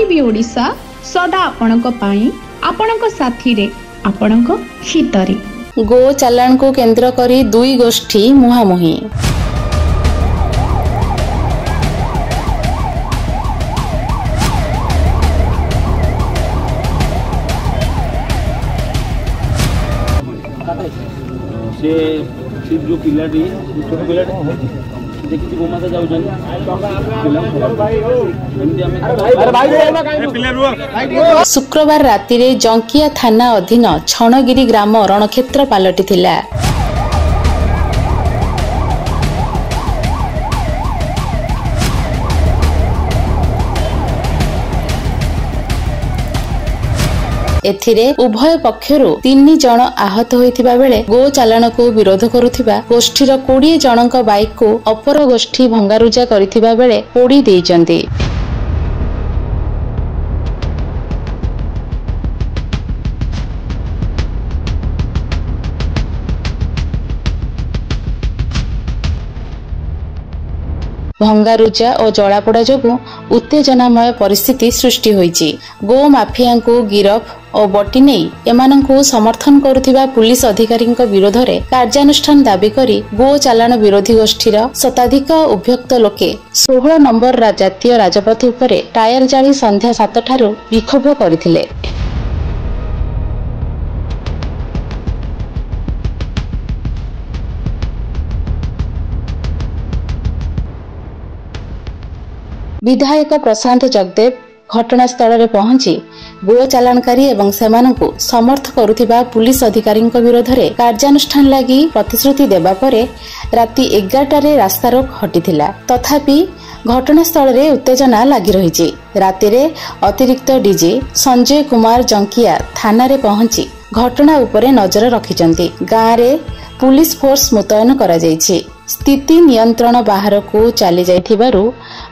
TV Odisha सदा आपणक पाई आपणक साथी रे आपणक हितरे। गो चालाण को केंद्र करी दुई गोष्ठी मुहामुही। से जो पिलाटी छोट पिलाटी देखी गोमाता जाऊँ शुक्रवार राति रे जंकिया थाना अधीन छणगिरी ग्राम रणक्षेत्र पालटी थिला। एथिरे उभय पक्षरु 3 जन आहत होइथिबा बेले गो चालाण को विरोध करुथिबा गोष्ठीर 20 जनक बाइक को अपर गोष्ठी भंगारुजा करिथिबा बेले पोड़ी देइचंती। भंगारुजा और जलापोड़ा जोगु उत्तेजनामय परिस्थिति सृष्टि होइछि। गो माफिया को गिरफ और बटी नहीं एमानंकु समर्थन करुथिबा पुलिस अधिकारी विरोध में कार्यानुष्ठान दाबी करी गो चालाण विरोधी गोष्ठीर शताधिक उभ्यक्त लोके 16 नंबर जातीय राजपथ उपरे टायर जाली संध्या 7 ठारू विक्षोभ करथिले। विधायक प्रशांत जगदेव घटनास्थल में पहुंची गो चालाणकारी एवं सेमानंकु समर्थ करुथिबा पुलिस अधिकारी विरोध में कार्यानुष्ठान लगी प्रतिश्रुति देबा परे राति 11टारे रास्तारोक हटिथिला। तथापि घटनास्थल में उत्तेजना लगी रही। राति रे अतिरिक्त डीजी संजय कुमार जंकिया थाना रे पहुंची घटना उपरे नजर रखिचंती। गाँव रे पुलिस फोर्स मुतयन करा जायछि। स्थिति नियंत्रण बाहर को चली जाइथिबारु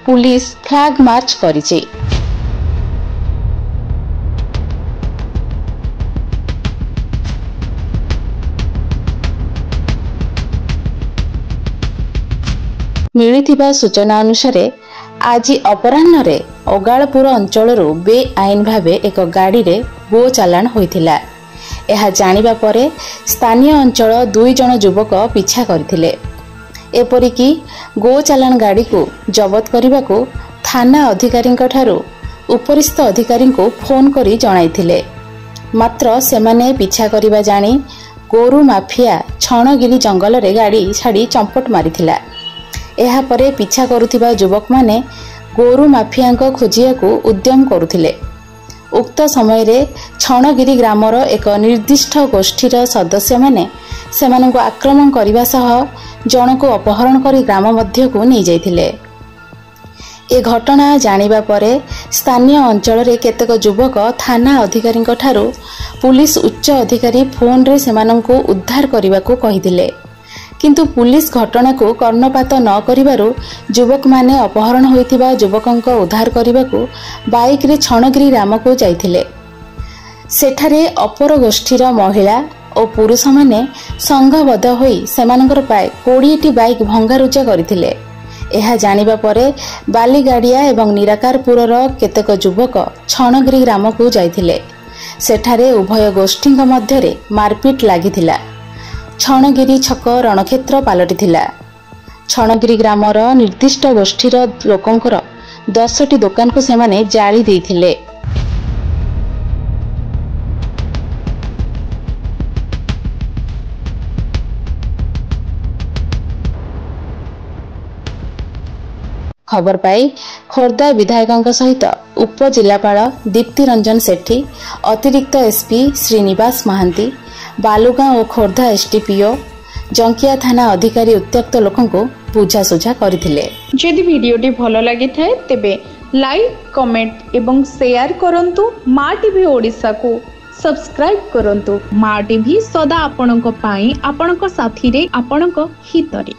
पुलिस फ्लैग मार्च करिछि। मिलिथिबा सूचना अनुसार आज अपराह्न रे अगालपुर अंचलरू बेआईन भावे एक गाड़ी रे गो चालाण होइथिला। यह जानिबा परे स्थानीय अंचल 2 जन युवक पीछा करथिले। एपरिकी गो चालाण गाड़ी को जबत करने को थाना अधिकारी ठारू उपरिस्थ अधिकारी को फोन करी जणाइथिले। मात्र सेमाने पीछा करिबा जानी गोरु माफिया छणगिरी जंगल रे गाड़ी छाड़ी चंपट मारिथिला। एहा परे पीछा करुथिबा युवक माने गोरु माफिया को खोजिया को उद्यम करुथिले। उक्त समय रे छणगिरी ग्रामर एक निर्दिष्ट गोष्ठीर सदस्य माने सेमानंको आक्रमण करिबा सह जन को अपहरण करी ग्राम मध्य को नहीं जाइथिले। ए घटना जानिबा परे स्थानीय अंचल रे केतेक युवक थाना अधिकारी ठारू पुलिस उच्च अधिकारी फोन रे सेमानंको उद्धार करिबा को कहिथिले। किंतु पुलिस घटना को कर्णपात न करिबारु युवक माने अपहरण होइथिबा युवकंको उद्धार करिबा को बाइक रे छणगिरी ग्राम को जाइथिले। सेठारे अपर गोष्ठीर महिला और पुरुष माने संघबद्ध होई सेमानंकर प्राय 20टी बाइक भंगारुजा करथिले। एहा जानिबा परे बालीगाड़िया एवं निराकारपुरर केतेक युवक छणगिरी ग्राम को जाइथिले। सेठारे उभय गोष्ठी मध्यरे मारपीट लागिथिला। छणगिरी छक रणक्षेत्र पालटिथिला। छणगिरी ग्रामर निर्दिष्ट गोष्ठीर लोकंकर 10टी दुकान को सेमाने जाली देइथिले। खबर पाई खोर्धा विधायक सहित उप जिलापाल दीप्ति रंजन सेठी, अतिरिक्त एसपी श्रीनिवास महांती, बालुगां और खोर्धा एसडीपीओ जंकिया थाना अधिकारी उत्त्यक्त लोकों को बुझासुझा करथिले। जदि वीडियोटी भलो लागि थाए तेबे लाइक कमेंट एवं शेयर करंतु। मा टीवी ओडिशा को सब्सक्राइब करंतु। मा टीवी सदा आपणक पाई आपणक साथी रे आपणक हितरे।